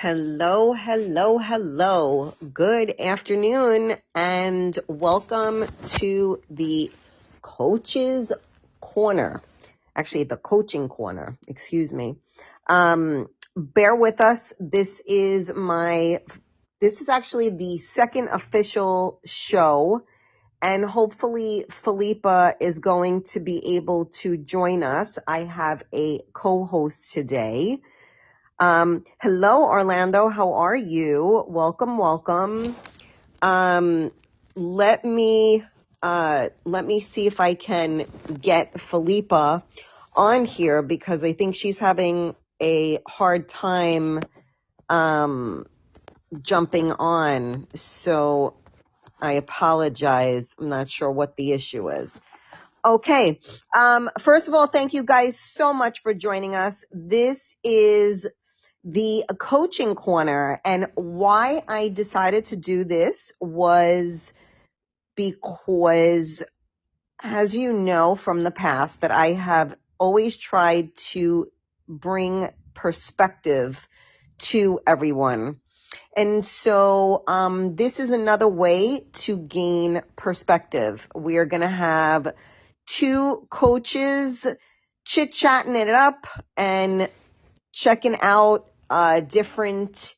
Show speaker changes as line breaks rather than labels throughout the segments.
Hello, hello, hello. Good afternoon and welcome to the Coach's Corner. Actually, the Coaching Corner, excuse me. Bear with us. This is actually the second official show, and hopefully Filipa is going to be able to join us. I have a co-host today. Hello, Orlando. How are you? Welcome, welcome. Let me see if I can get Filipa on here because I think she's having a hard time, jumping on. So I apologize. I'm not sure what the issue is. Okay. First of all, thank you guys so much for joining us. This is the Coaching Corner, and why I decided to do this was because, as you know from the past, that I have always tried to bring perspective to everyone. And so this is another way to gain perspective. We are going to have two coaches chit-chatting it up and checking out different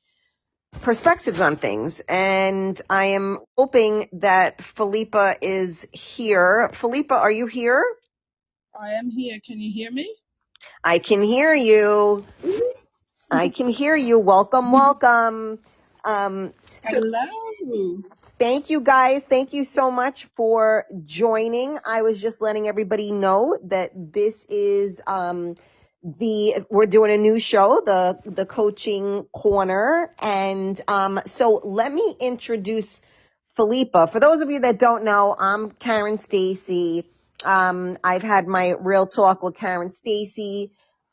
perspectives on things. And I am hoping that Filipa is here. Filipa, are you here?
I am here. Can you hear me?
I can hear you. I can hear you. Welcome, welcome.
Hello.
Thank you guys. Thank you so much for joining. I was just letting everybody know that this is we're doing a new show, the Coaching Corner. And so let me introduce Filipa. For those of you that don't know, I'm Karen Stacy. I've had my Real Talk with Karen Stacy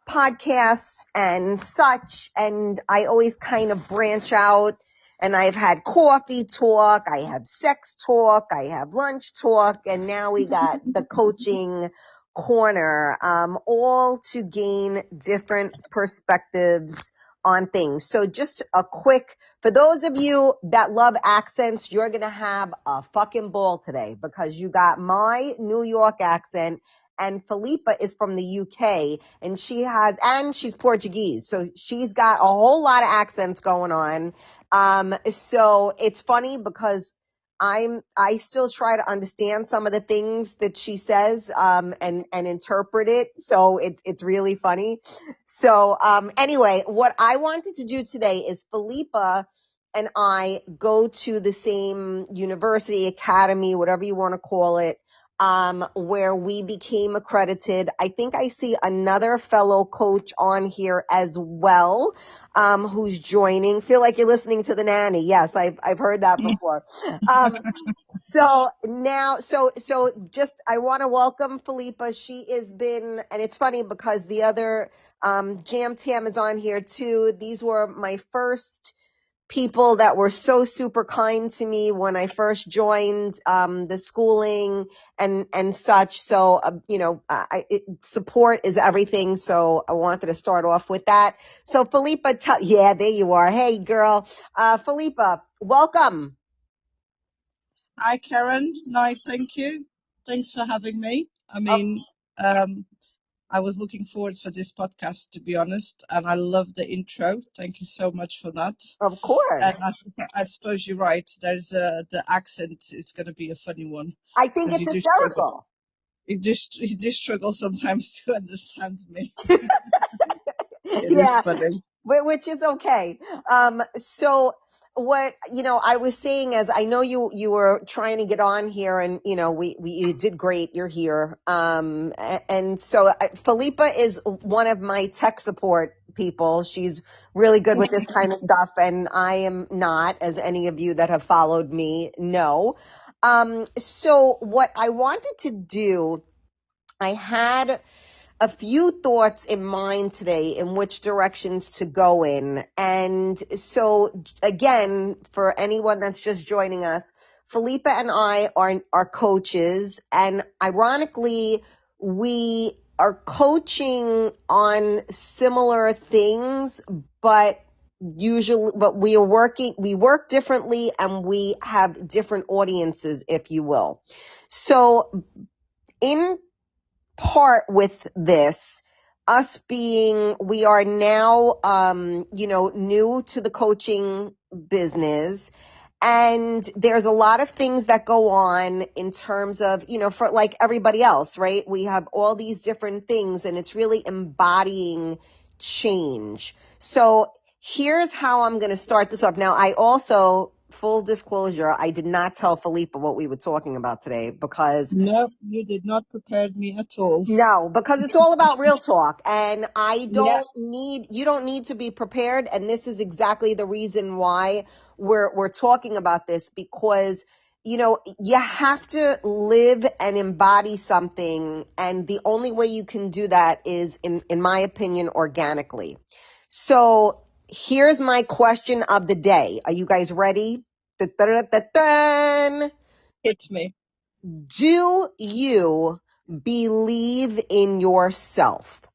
podcasts and such, and I always kind of branch out. And I've had coffee talk, I have sex talk, I have lunch talk, and now we got the Coaching Corner, all to gain different perspectives on things. So just a quick, for those of you that love accents, you're going to have a fucking ball today because you got my New York accent, and Filipa is from the UK, and she's Portuguese. So she's got a whole lot of accents going on. So it's funny because I still try to understand some of the things that she says, and interpret it. So it's really funny. So, anyway, what I wanted to do today is Filipa and I go to the same university, academy, whatever you want to call it, where we became accredited. I think I see another fellow coach on here as well, who's joining. Feel like you're listening to the nanny. Yes, I've heard that before. So now, so just, I want to welcome Filipa. She has been, and it's funny because the other, Jam Tam is on here too. These were my first people that were so super kind to me when I first joined the schooling and such. So, support is everything. So I wanted to start off with that. So Filipa, yeah, there you are. Hey, girl. Filipa, welcome.
Hi, Karen. No, thank you. Thanks for having me. I was looking forward for this podcast, to be honest, and I love the intro. Thank you so much for that.
Of course.
And I suppose you're right. There's the accent. It's going to be a funny one.
I think it's hysterical.
You do struggle sometimes to understand me. It
Yeah.
is funny.
Which is okay. So what, I was saying is, I know you were trying to get on here, and, you did great. You're here. And so Filipa is one of my tech support people. She's really good with this kind of stuff, and I am not, as any of you that have followed me know. So what I wanted to do, I had a few thoughts in mind today in which directions to go in. And so again, for anyone that's just joining us, Filipa and I are coaches, and ironically, we are coaching on similar things, but usually, but we work differently, and we have different audiences, if you will. So in part with this, we are now, new to the coaching business. And there's a lot of things that go on in terms of, for like everybody else, right? We have all these different things, and it's really embodying change. So here's how I'm going to start this off. Now, I also, full disclosure, I did not tell Filipa what we were talking about today because
No, you did not prepare me at all.
no, because it's all about real talk, and
Yeah.
you don't need to be prepared. And this is exactly the reason why we're talking about this, because, you have to live and embody something. And the only way you can do that is, in my opinion, organically. So here's my question of the day. Are you guys ready? Da-da-da-da-dun.
Hit me.
Do you believe in yourself?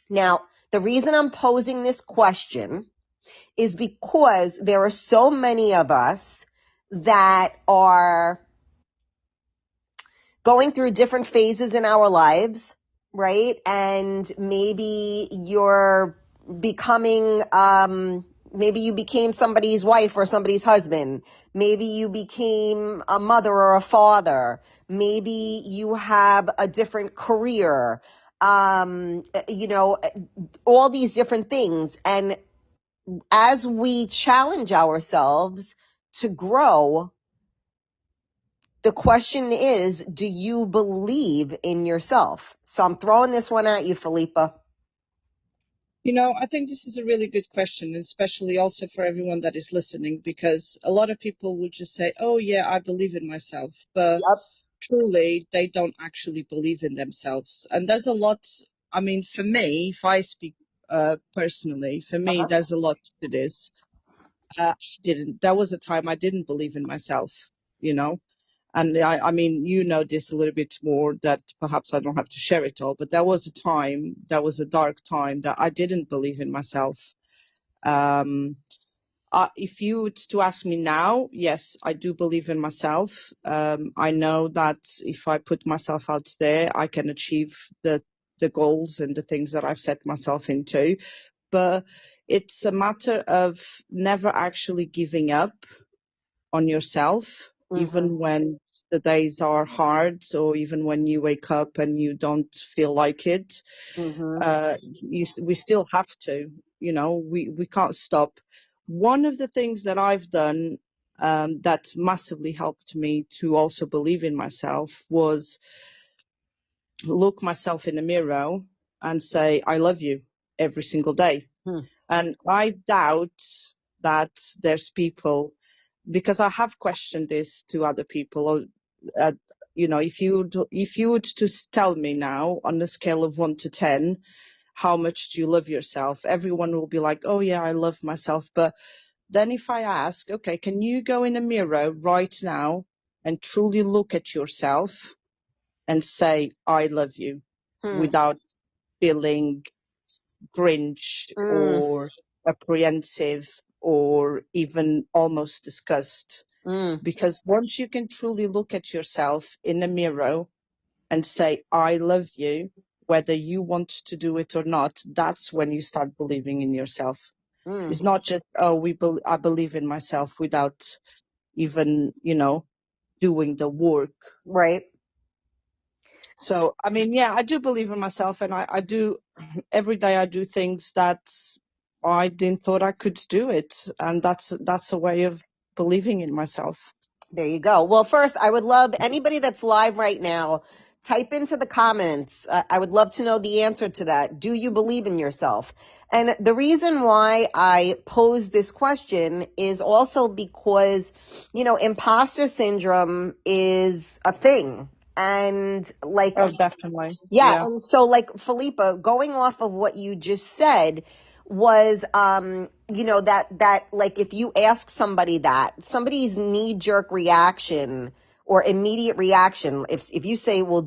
Now, the reason I'm posing this question is because there are so many of us that are going through different phases in our lives, right? And maybe you're becoming, maybe you became somebody's wife or somebody's husband. Maybe you became a mother or a father. Maybe you have a different career. All these different things. And as we challenge ourselves to grow, the question is, do you believe in yourself? So I'm throwing this one at you, Filipa.
I think this is a really good question, especially also for everyone that is listening, because a lot of people would just say, oh, yeah, I believe in myself. But
Yep.
truly, they don't actually believe in themselves. And there's a lot, I mean, for me, if I speak personally, for me,
Uh-huh.
there's a lot to this. There was a time I didn't believe in myself, you know. And I mean, this a little bit more, that perhaps I don't have to share it all, but there was a time, that was a dark time, that I didn't believe in myself. Um, if you were to ask me now, yes, I do believe in myself. I know that if I put myself out there, I can achieve the goals and the things that I've set myself into. But it's a matter of never actually giving up on yourself,
Mm-hmm.
even when the days are hard, or even when you wake up and you don't feel like it.
Mm-hmm.
We still have to, we can't stop. One of the things that I've done, that massively helped me to also believe in myself, was look myself in the mirror and say, I love you, every single day.
Hmm.
And I doubt that there's people, because I have questioned this to other people. Uh, if you would to tell me now on a scale of 1 to 10, how much do you love yourself? Everyone will be like, oh yeah, I love myself. But then if I ask, okay, can you go in a mirror right now and truly look at yourself and say, I love you,
Hmm.
without feeling cringe
Mm.
or apprehensive or even almost disgust?
Mm.
Because once you can truly look at yourself in the mirror and say, I love you, whether you want to do it or not, that's when you start believing in yourself.
Mm.
It's not just, oh, I believe in myself, without even, doing the work.
Right.
So, I mean, yeah, I do believe in myself, and I do, every day I do things that I didn't thought I could do it. And that's a way of believing in myself.
There you go. Well, first, I would love anybody that's live right now, type into the comments. I would love to know the answer to that. Do you believe in yourself? And the reason why I pose this question is also because, imposter syndrome is a thing. And like,
Oh, definitely.
yeah,
Yeah.
and so like Filipa, going off of what you just said was that like if you ask somebody that, somebody's knee-jerk reaction or immediate reaction, if you say, well,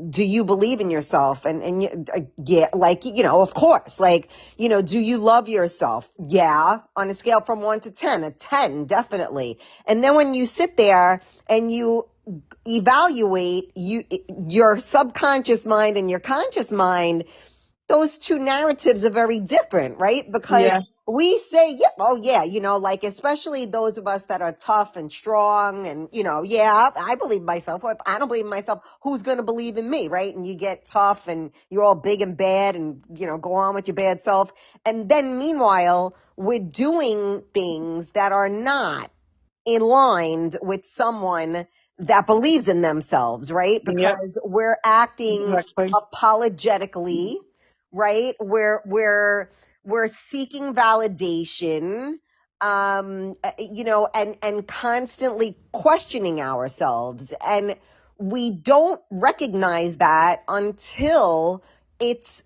do you believe in yourself? Yeah, like, of course, like, do you love yourself? Yeah. On a scale from 1 to 10, a 10, definitely. And then when you sit there and you evaluate your subconscious mind and your conscious mind, those two narratives are very different, right? Because
Yeah.
we say, yeah, oh yeah, like especially those of us that are tough and strong and, yeah, I believe in myself. If I don't believe in myself, who's going to believe in me, right? And you get tough and you're all big and bad and, go on with your bad self. And then meanwhile, we're doing things that are not aligned with someone that believes in themselves, right?
Yep.
Because we're acting
Exactly.
apologetically, right? We're seeking validation, and constantly questioning ourselves. And we don't recognize that until it's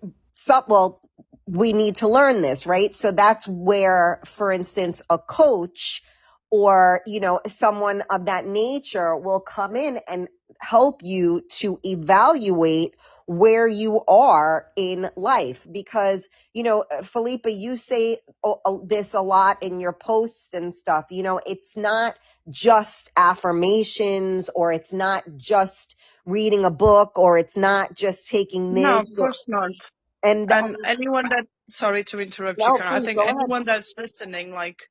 well, we need to learn this, right? So that's where, for instance, a coach or, someone of that nature will come in and help you to evaluate where you are in life. Because, Felipa, you say this a lot in your posts and stuff. It's not just affirmations, or it's not just reading a book, or it's not just taking
No, of
this, or,
course not.
and
And anyone that, sorry to interrupt you,
no,
Karen, I
please
think
go ahead.
anyone that's listening, like,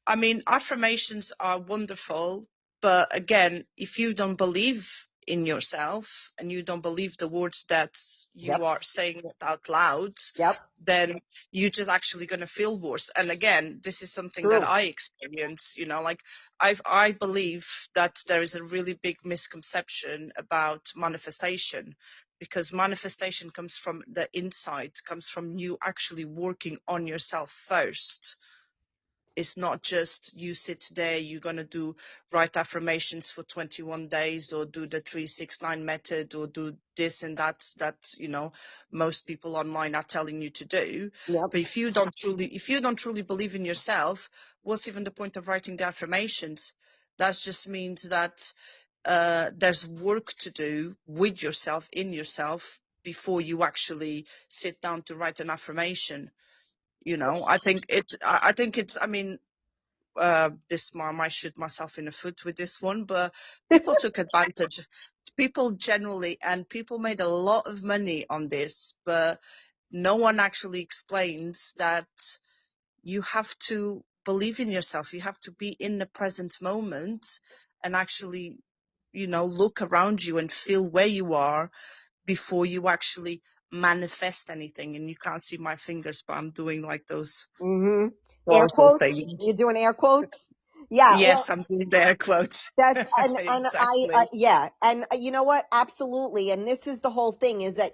I mean, affirmations are wonderful, but again, if you don't believe in yourself and you don't believe the words that you
Yep.
are saying out loud,
Yep.
then you're just actually going to feel worse. And again, this is something that
True.
I experience, like I believe that there is a really big misconception about manifestation, because manifestation comes from the inside, comes from you actually working on yourself first. It's not just you sit there, you're going to write affirmations for 21 days or do the 369 method or do this and that, most people online are telling you to do.
Yep.
But if you don't truly believe in yourself, what's even the point of writing the affirmations? That just means that there's work to do with yourself, in yourself, before you actually sit down to write an affirmation. I think I mean, this I might shoot myself in the foot with this one, but people took advantage. People generally, and people made a lot of money on this, but no one actually explains that you have to believe in yourself. You have to be in the present moment and actually, look around you and feel where you are before you actually manifest anything. And you can't see my fingers, but I'm doing like those
Mm-hmm. Air
oracle
quotes?
things.
You're doing air quotes? Yeah. Well,
Yes, I'm doing the air quotes.
that's, and
Exactly.
yeah. And you know what? Absolutely. And this is the whole thing, is that,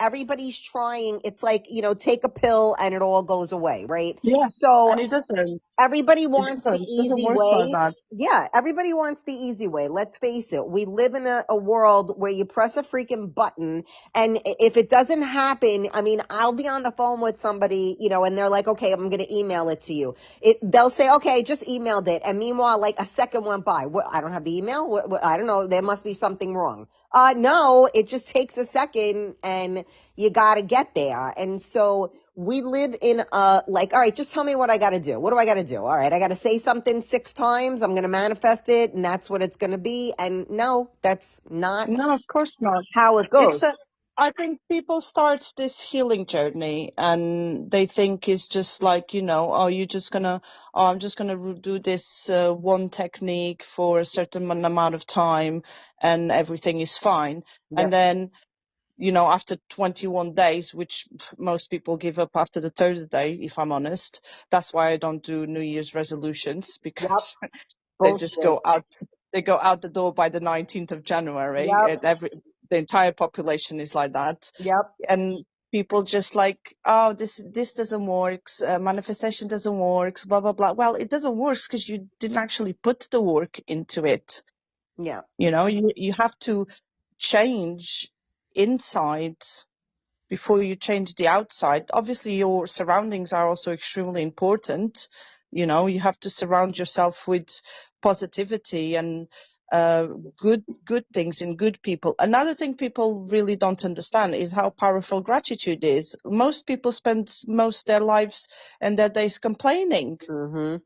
everybody's trying. It's like, take a pill and it all goes away, right?
Yeah,
So
and it doesn't.
everybody
It
wants the
doesn't. It doesn't
easy
work like
way.
that.
Yeah, everybody wants the easy way. Let's face it. We live in a world where you press a freaking button, and if it doesn't happen, I mean, I'll be on the phone with somebody, and they're like, okay, I'm going to email it to you. They'll say, okay, I just emailed it. And meanwhile, like a second went by. What, I don't have the email? I don't know. There must be something wrong. No, it just takes a second and you got to get there. And so we live in like, all right, just tell me what I got to do. What do I got to do? All right, I got to say something 6 times. I'm going to manifest it, and that's what it's going to be. And no, that's not
No, of course not.
how it
It's
goes.
a. I think people start this healing journey and they think it's just like, oh, I'm just gonna do this one technique for a certain amount of time and everything is fine. And
Yep.
then, after 21 days, which most people give up after the third day, if I'm honest. That's why I don't do New Year's resolutions,
Yep.
because they just
Bullshit.
go out. They go out the door by the 19th of January.
Yep.
And the entire population is like that,
Yep.
and people just like, oh, this doesn't work. Manifestation doesn't work. Blah blah blah. Well, it doesn't work because you didn't actually put the work into it.
Yeah.
You have to change inside before you change the outside. Obviously, your surroundings are also extremely important. You have to surround yourself with positivity and good things in good people. Another thing people really don't understand is how powerful gratitude is. Most people spend most their lives and their days complaining.
Mm-hmm.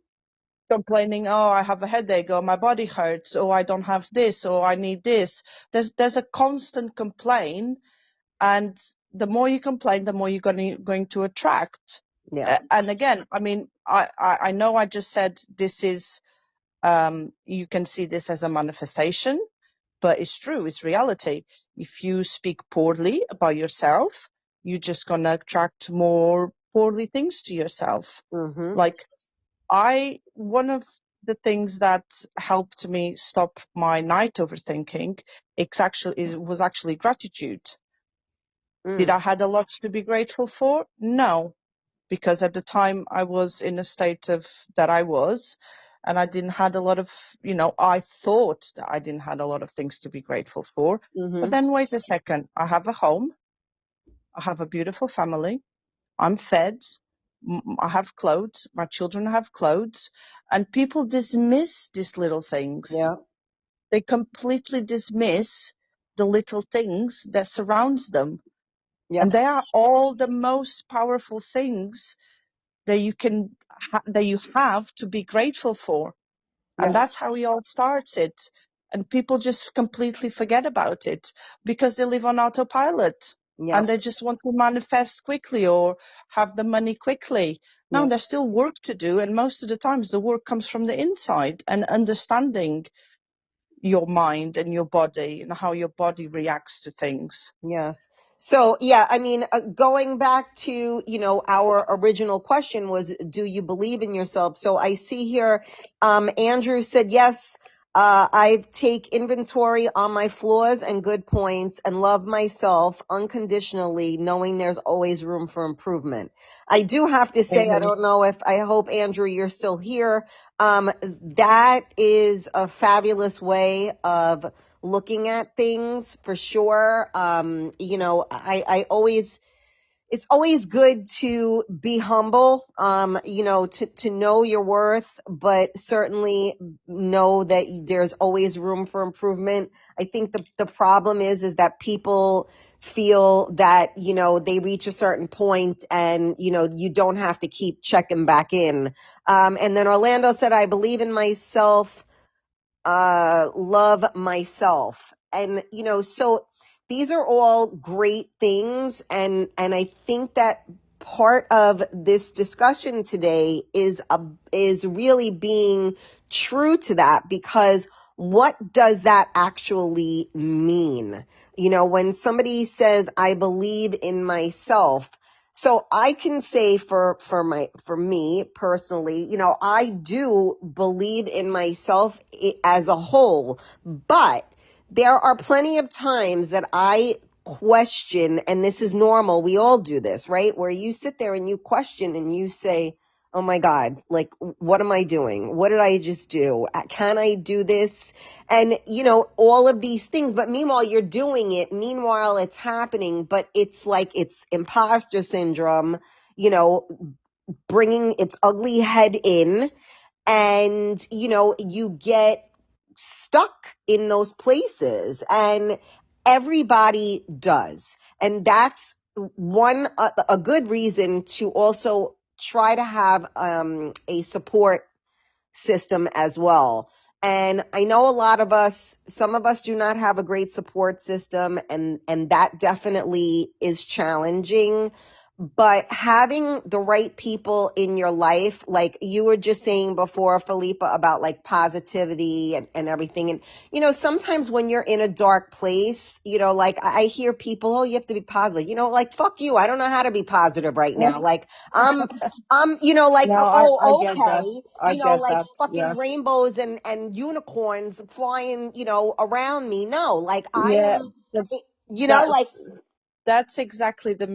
Complaining, oh, I have a headache, or my body hurts, or I don't have this, or I need this. There's a constant complaint, and the more you complain, the more you're going to attract.
Yeah.
And again, I mean, I know I just said this is, you can see this as a manifestation, but it's true, it's reality. If you speak poorly about yourself, you're just going to attract more poorly things to yourself.
Mm-hmm.
Like, one of the things that helped me stop my night overthinking, it was actually gratitude. Did I had a lot to be grateful for? No, because at the time I was in a state of that I was, and I didn't had a lot of, I thought that I didn't had a lot of things to be grateful for.
Mm-hmm.
But then wait a second, I have a home, I have a beautiful family, I'm fed, I have clothes, my children have clothes, and people dismiss these little things.
Yeah.
They completely dismiss the little things that surrounds them.
Yeah.
And they are all the most powerful things that you have to be grateful for.
Yeah.
And that's how it all starts it. And people just completely forget about it because they live on autopilot
Yeah.
and they just want to manifest quickly or have the money quickly. No,
Yeah.
there's still work to do. And most of the times the work comes from the inside and understanding your mind and your body and how your body reacts to things.
Yes. So, yeah, I mean, going back to, our original question was, do you believe in yourself? So I see here, Andrew said, yes, I take inventory on my flaws and good points and love myself unconditionally, knowing there's always room for improvement. I do have to say, I don't know I hope, Andrew, you're still here. That is a fabulous way of looking at things for sure. It's always good to be humble, to know your worth, but certainly know that there's always room for improvement. I think the problem is that people feel that, they reach a certain point and, you don't have to keep checking back in. And then Orlando said, I believe in myself, love myself. And, so these are all great things. And I think that part of this discussion today is really being true to that, because what does that actually mean? When somebody says, I believe in myself, so I can say for me personally, I do believe in myself as a whole, but there are plenty of times that I question, and this is normal. We all do this, right? Where you sit there and you question and you say, oh my God, like, what am I doing? What did I just do? Can I do this? And, all of these things. But meanwhile, you're doing it. Meanwhile, it's happening. But it's like it's imposter syndrome, bringing its ugly head in. And, you get stuck in those places. And everybody does. And that's a good reason to also try to have a support system as well. And I know some of us do not have a great support system, and that definitely is challenging. But having the right people in your life, like you were just saying before, Filipa, about like positivity and everything. And, sometimes when you're in a dark place, like I hear people, oh, you have to be positive, like, fuck you. I don't know how to be positive right now. Like, like,
No, I
oh,
get that.
okay.
I get
Like
that. Yeah.
fucking rainbows and unicorns flying, around me. No, like I
Yeah.
am,
That,
like,
that's exactly the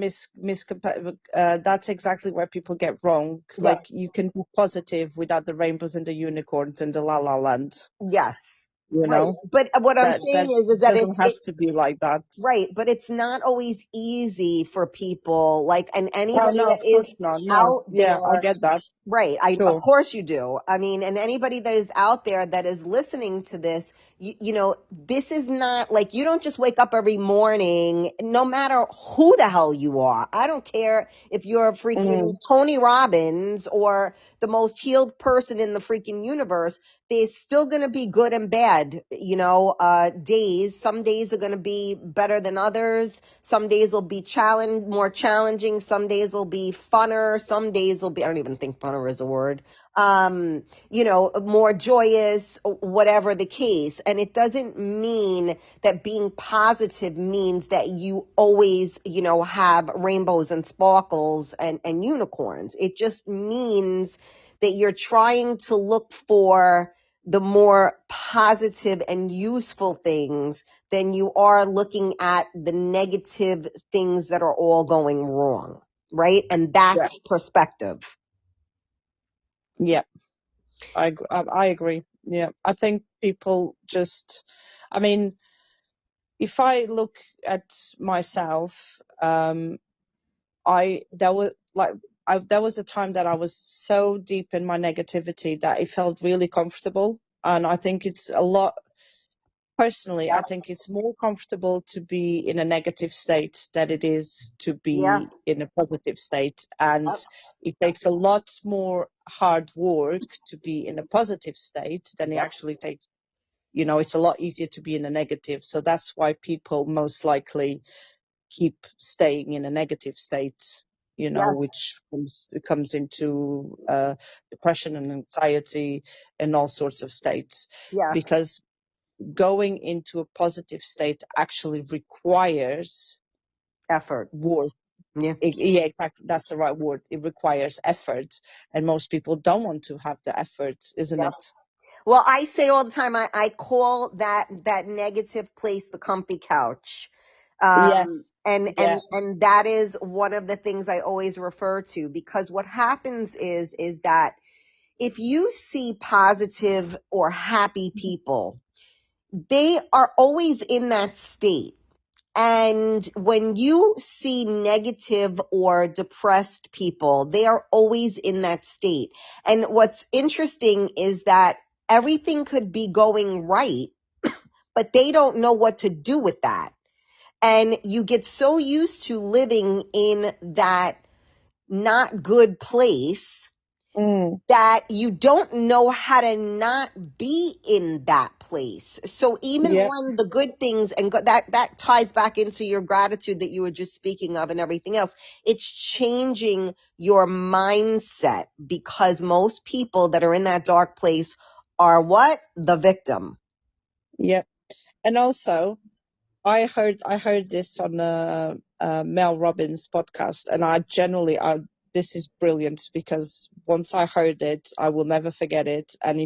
that's exactly where people get wrong.
yeah,
Like, you can be positive without the rainbows and the unicorns and the la la land.
yes.
you
Right.
know,
But what I'm
that
saying is that
doesn't have to be like that.
right, but it's not always easy for people, like, and
Well,
anybody
no,
that
of
is
course not. No.
out
Yeah, I
there.
get that.
Right. Of
Sure.
course you do. I mean, and anybody that is out there that is listening to this, you know, this is not like you don't just wake up every morning, no matter who the hell you are. I don't care if you're a freaking
Mm,
Tony Robbins or the most healed person in the freaking universe. There's still going to be good and bad, you know, days. Some days are going to be better than others. Some days will be more challenging. Some days will be funner. Some days will be, I don't even think funner is a word. You know, more joyous, whatever the case. And it doesn't mean that being positive means that you always, you know, have rainbows and sparkles and unicorns. It just means that you're trying to look for the more positive and useful things than you are looking at the negative things that are all going wrong, right? And
yeah.
that's perspective.
Yeah. I agree. Yeah. I think people just, I mean, if I look at myself, there was like, there was a time that I was so deep in my negativity that it felt really comfortable. And I think it's a lot, personally, I think it's more comfortable to be in a negative state than it is to
Yeah.
be in a positive state. And it takes a lot more hard work to be in a positive state than it actually takes. You know, it's a lot easier to be in a negative. So that's why people most likely keep staying in a negative state, you know,
Yes.
which comes into depression and anxiety and all sorts of states.
Yeah.
Because going into a positive state actually requires
Effort.
work.
Yeah.
Yeah, exactly. That's the right word. It requires effort, and most people don't want to have the effort, isn't
Yeah.
it?
Well, I say all the time, I call that negative place the comfy couch.
Yes. Yeah.
And that is one of the things I always refer to, because what happens is that if you see positive or happy people, they are always in that state. And when you see negative or depressed people, they are always in that state. And what's interesting is that everything could be going right, but they don't know what to do with that. And you get so used to living in that not good place
Mm,
that you don't know how to not be in that place. So even
yeah.
when the good things and that ties back into your gratitude that you were just speaking of and everything else, it's changing your mindset, because most people that are in that dark place are what? The victim.
Yeah. And also, I heard this on Mel Robbins podcast, and this is brilliant, because once I heard it, I will never forget it. And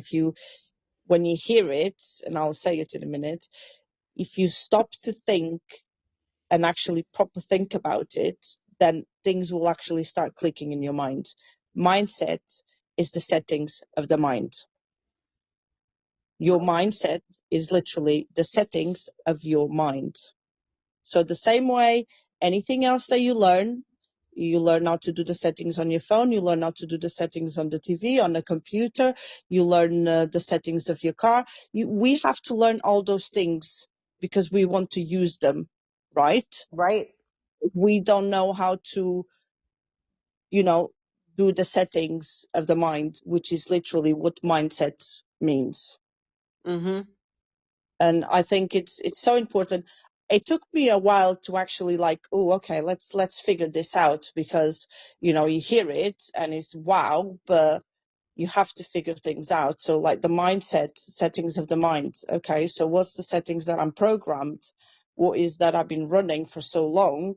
when you hear it, and I'll say it in a minute, if you stop to think and actually proper think about it, then things will actually start clicking in your mind. Mindset is the settings of the mind. Your mindset is literally the settings of your mind. So the same way, anything else that you learn how to do the settings on your phone, you learn how to do the settings on the TV, on the computer, you learn the settings of your car. We have to learn all those things because we want to use them, right?
Right?
We don't know how to, you know, do the settings of the mind, which is literally what mindset means.
Mm-hmm.
And I think it's so important. It took me a while to actually like, oh, okay, let's figure this out, because you hear it and it's wow, but you have to figure things out. So like the mindset settings of the mind. Okay, so what's the settings that I'm programmed? What is that I've been running for so long,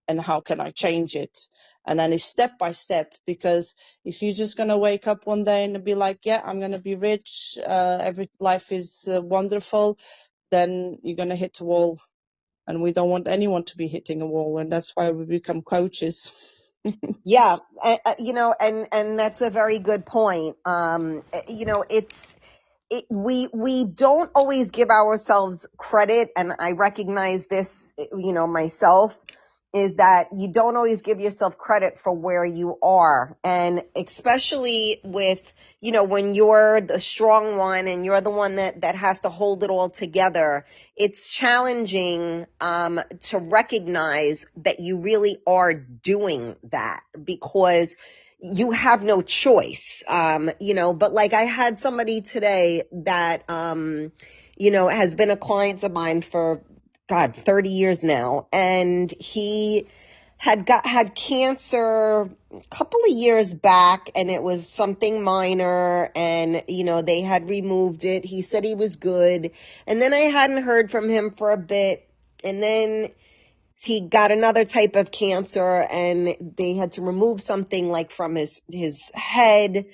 and how can I change it? And then it's step by step, because if you're just going to wake up one day and be like, yeah, I'm going to be rich, every life is wonderful, then you're going to hit a wall. And we don't want anyone to be hitting a wall. And that's why we become coaches.
Yeah, you know, and that's a very good point. You know, we don't always give ourselves credit, and I recognize this, myself, is that you don't always give yourself credit for where you are. And especially with, when you're the strong one and you're the one that has to hold it all together, it's challenging to recognize that you really are doing that, because you have no choice. But like I had somebody today that, has been a client of mine for, God, 30 years now. And he had cancer a couple of years back, and it was something minor, and, they had removed it. He said he was good. And then I hadn't heard from him for a bit. And then he got another type of cancer, and they had to remove something like from his head.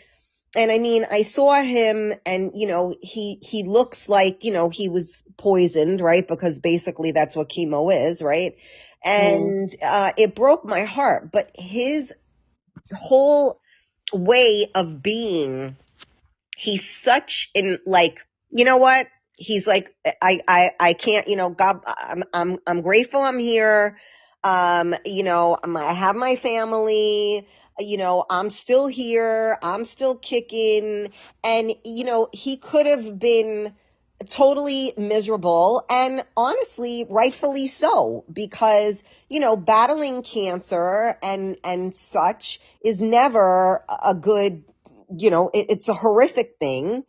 And I mean, I saw him, and, he looks like, he was poisoned, right? Because basically that's what chemo is, right? And, it broke my heart, but his whole way of being, he's such in, like, you know what? He's like, I can't, God, I'm grateful I'm here. I have my family, I'm still here. I'm still kicking. And, he could have been totally miserable, and honestly, rightfully so, because, battling cancer and such is never a good, it's a horrific thing.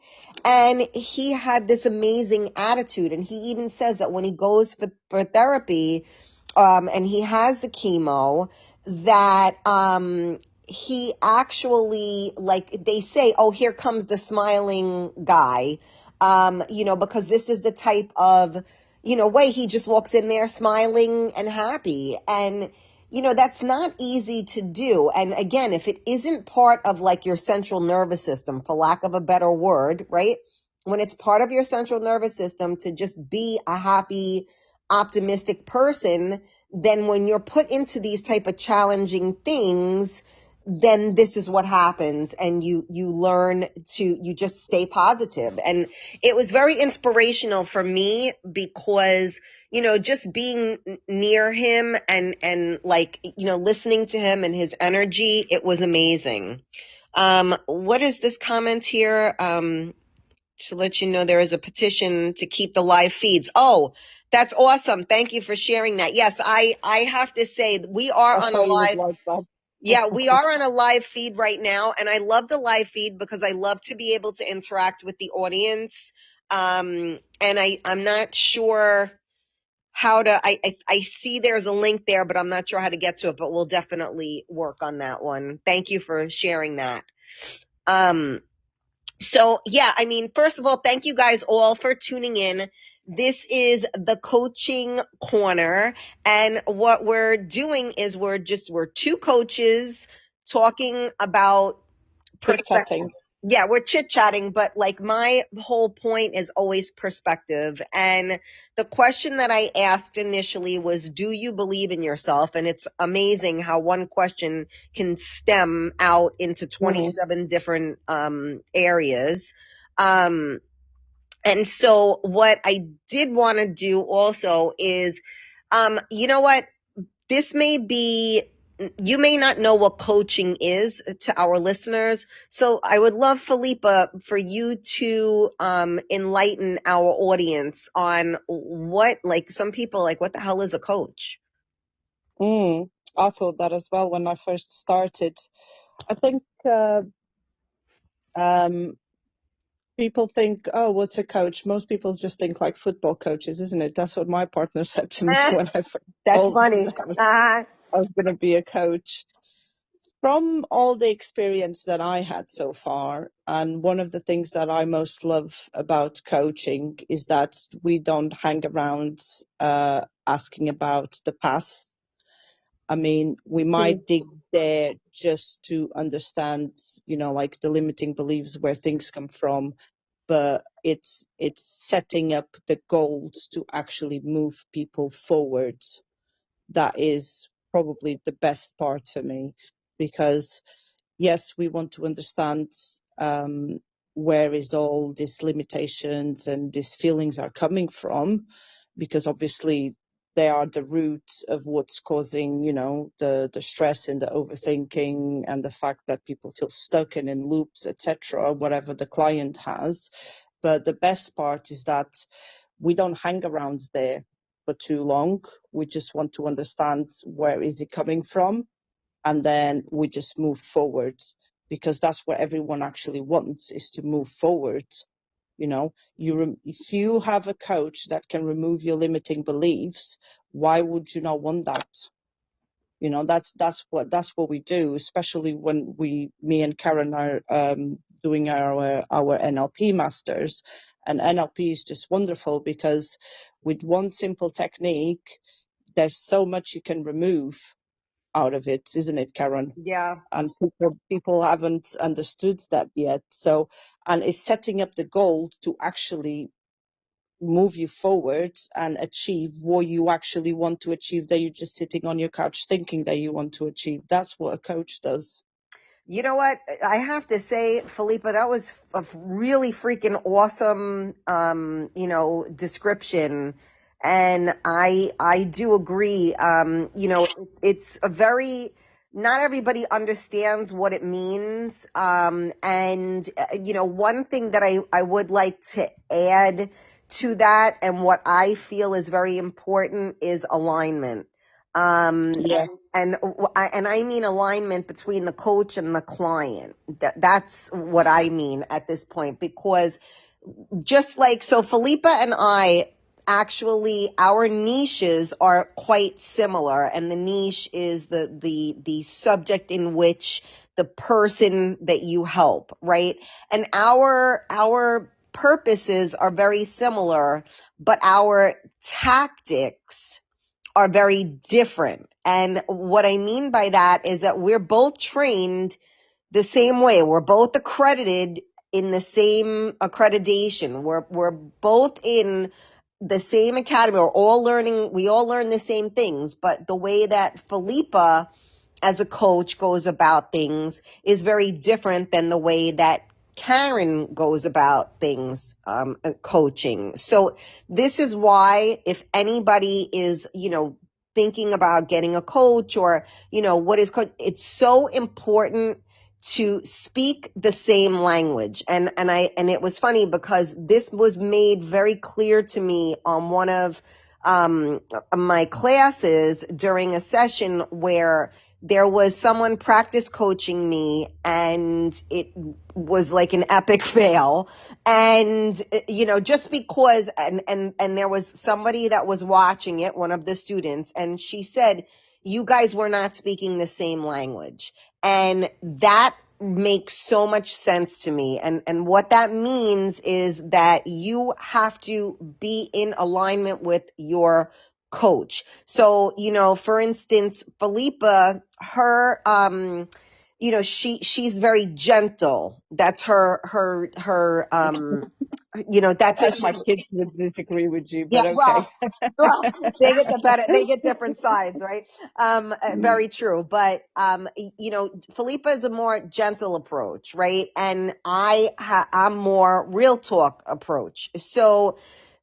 And he had this amazing attitude. And he even says that when he goes for therapy, and he has the chemo, that, he actually, like they say, oh, here comes the smiling guy, because this is the type of, way he just walks in there smiling and happy. And, that's not easy to do. And again, if it isn't part of like your central nervous system, for lack of a better word, right? When it's part of your central nervous system to just be a happy, optimistic person, then when you're put into these type of challenging things, then this is what happens. And you learn you just stay positive. And it was very inspirational for me, because, just being near him and like, listening to him and his energy, it was amazing. What is this comment here? To let you know, there is a petition to keep the live feeds. Oh, that's awesome. Thank you for sharing that. Yes, I have to say we are
I
on a
thought you would
live.
like that.
Yeah, we are on a live feed right now, and I love the live feed because I love to be able to interact with the audience. And I'm not sure how to, I see there's a link there, but I'm not sure how to get to it, but we'll definitely work on that one. Thank you for sharing that. So yeah, I mean, first of all, thank you guys all for tuning in. This is the Coaching Corner, and what we're doing is we're two coaches talking about
Chit
perspective.
chatting.
Yeah, we're chit chatting, but like my whole point is always perspective. And the question that I asked initially was, do you believe in yourself? And it's amazing how one question can stem out into 27 different areas. And so what I did want to do also is, you know what? This may be, you may not know what coaching is to our listeners. So I would love, Filipa, for you to enlighten our audience on what, like some people like, what the hell is a coach?
I thought that as well when I first started. I think people think, oh, what's a coach? Most people just think like football coaches, isn't it? That's what my partner said to me when I first
That's
told him
funny.
that I was going to be a coach. From all the experience that I had so far, and one of the things that I most love about coaching is that we don't hang around asking about the past. I mean, we might dig there just to understand, like the limiting beliefs where things come from, but it's setting up the goals to actually move people forward. That is probably the best part for me, because yes, we want to understand where is all these limitations and these feelings are coming from, because obviously they are the root of what's causing, the stress and the overthinking and the fact that people feel stuck and in loops, etc., whatever the client has. But the best part is that we don't hang around there for too long. We just want to understand where is it coming from, and then we just move forward, because that's what everyone actually wants, is to move forward. If you have a coach that can remove your limiting beliefs, why would you not want that? That's what we do, especially when me and Karen are doing our NLP masters. And NLP is just wonderful because with one simple technique, there's so much you can remove out of it, isn't it, Karen?
Yeah.
And people haven't understood that yet. So, and it's setting up the goal to actually move you forward and achieve what you actually want to achieve, that you're just sitting on your couch thinking that you want to achieve. That's what a coach does.
You know what? I have to say, Filipa, that was a really freaking awesome, description. And I do agree. It's a very, not everybody understands what it means. One thing that I would like to add to that, and what I feel is very important, is alignment.
Yeah.
And I mean alignment between the coach and the client. That's what I mean at this point, because just like, so Filipa and I, actually, our niches are quite similar, and the niche is the subject in which the person that you help, right? And our purposes are very similar, but our tactics are very different. And what I mean by that is that we're both trained the same way. We're both accredited in the same accreditation. We're both in the same academy. We all learn the same things, but the way that Filipa as a coach goes about things is very different than the way that Karen goes about things, coaching. So this is why, if anybody is, thinking about getting a coach, or, what is coach, it's so important to speak the same language. And it was funny because this was made very clear to me on one of, my classes during a session where there was someone practice coaching me, and it was like an epic fail. And, just because, and there was somebody that was watching it, one of the students, and she said, you guys were not speaking the same language. And that makes so much sense to me. And what that means is that you have to be in alignment with your coach. So, for instance, Filipa, her, she's very gentle. That's that's
I
her.
think my kids would disagree with you,
Yeah,
but okay.
well, they get different sides, right? Very true. But, Filipa is a more gentle approach, right? And I'm more real talk approach. So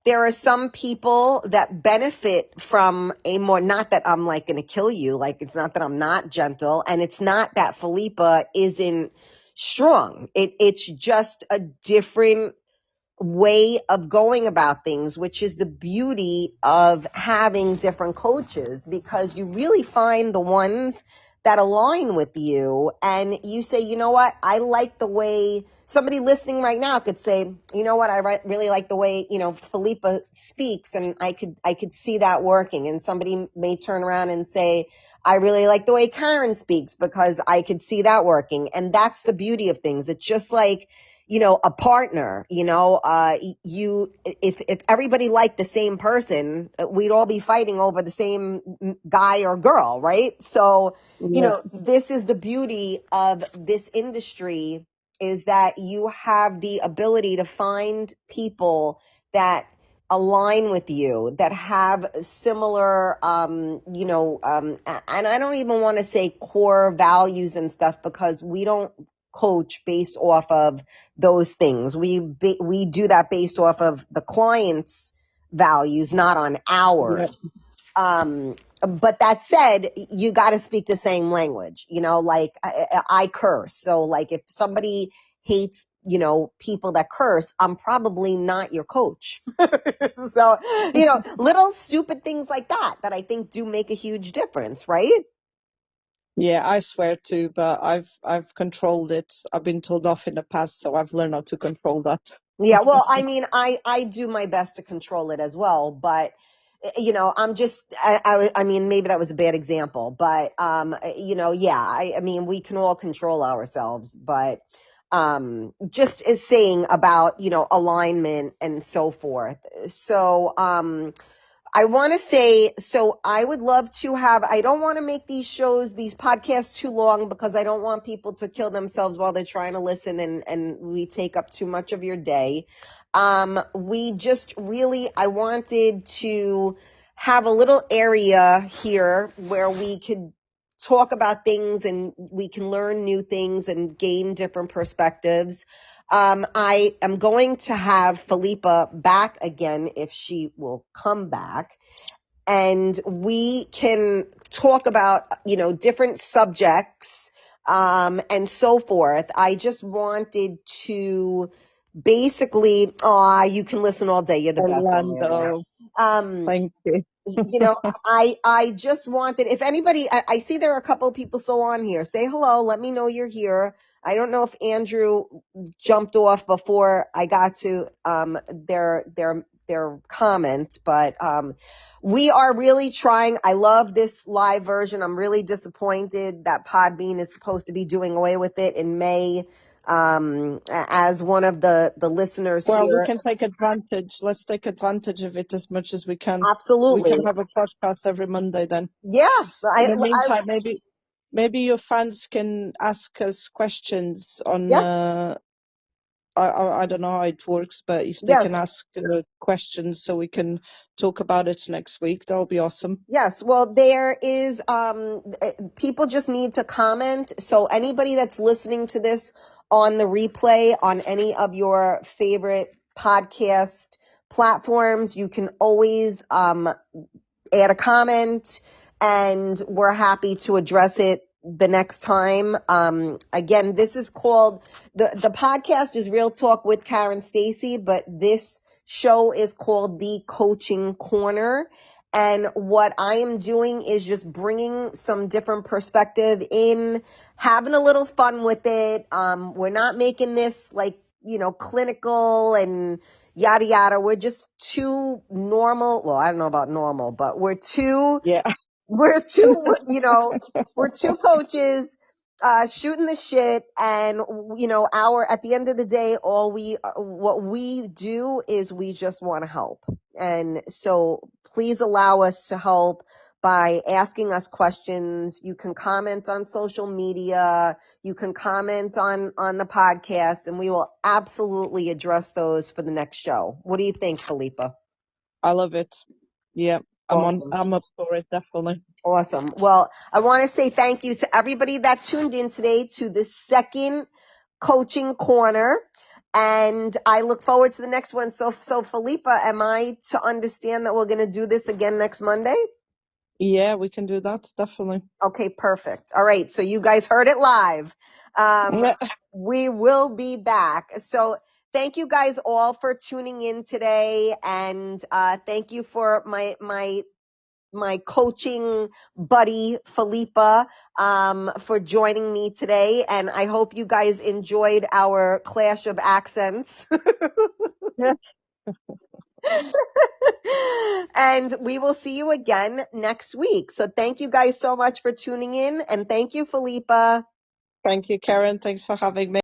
there are some people that benefit from a more, not that I'm like going to kill you. Like, it's not that I'm not gentle, and it's not that Filipa isn't strong. It's just a different way of going about things, which is the beauty of having different coaches, because you really find the ones that align with you, and you say, you know what, I like the way somebody listening right now could say, you know what, I really like the way, Filipa speaks, and I could see that working. And somebody may turn around and say, I really like the way Karen speaks, because I could see that working. And that's the beauty of things. It's just like, a partner, if everybody liked the same person, we'd all be fighting over the same guy or girl, right? So,
Yeah.
this is the beauty of this industry, is that you have the ability to find people that align with you, that have similar, and I don't even want to say core values and stuff, because we don't coach based off of those things. We do that based off of the client's values, not on ours. But that said, you got to speak the same language, like I curse. So like if somebody hates, people that curse, I'm probably not your coach. So, little stupid things like that I think do make a huge difference, right?
Yeah, I swear to, but I've controlled it. I've been told off in the past, so I've learned how to control that.
Yeah, well, I mean, I do my best to control it as well, but I'm just, I mean, maybe that was a bad example, but, yeah, I mean, we can all control ourselves, but, just as saying about, alignment and so forth. So, I want to say, so I would love to I don't want to make these podcasts too long because I don't want people to kill themselves while they're trying to listen and we take up too much of your day. We just really, I wanted to have a little area here where we could talk about things and we can learn new things and gain different perspectives. I am going to have Filipa back again if she will come back, and we can talk about, different subjects, and so forth. I just wanted to basically, you can listen all day. You're the best moderator.
Orlando, thank you.
I just wanted, if anybody, I see there are a couple of people still on here. Say hello. Let me know you're here. I don't know if Andrew jumped off before I got to their comment, but we are really trying. I love this live version. I'm really disappointed that Podbean is supposed to be doing away with it in May. As one of the listeners
Well,
here.
we can take advantage. Let's take advantage of it as much as we can.
Absolutely.
We can have a podcast every Monday then.
Yeah.
In the meantime, maybe your fans can ask us questions on, I don't know how it works, but if they can ask questions so we can talk about it next week, that'll be awesome.
Yes. Well, there is, people just need to comment. So anybody that's listening to this on the replay on any of your favorite podcast platforms, you can always, add a comment and we're happy to address it the next time. Again, this is called, the podcast is Real Talk with Karen Stacy, but this show is called The Coaching Corner. And what I am doing is just bringing some different perspective in, having a little fun with it. We're not making this like, clinical and yada yada. We're just two normal. Well, I don't know about normal, but we're two, we're two coaches, shooting the shit. And, at the end of the day, what we do is we just want to help. And so please allow us to help by asking us questions. You can comment on social media. You can comment on the podcast, and we will absolutely address those for the next show. What do you think, Filipa?
I love it. Yeah,
Awesome.
I'm up for it, definitely.
Awesome. Well, I want to say thank you to everybody that tuned in today to the second coaching corner. And I look forward to the next one. So Filipa, am I to understand that we're going to do this again next Monday?
Yeah, we can do that, definitely.
Okay, perfect. All right. So you guys heard it live. We will be back. So thank you guys all for tuning in today. And, thank you for my coaching buddy, Filipa, for joining me today. And I hope you guys enjoyed our clash of accents. And we will see you again next week. So thank you guys so much for tuning in. And thank you, Filipa.
Thank you, Karen. Thanks for having me.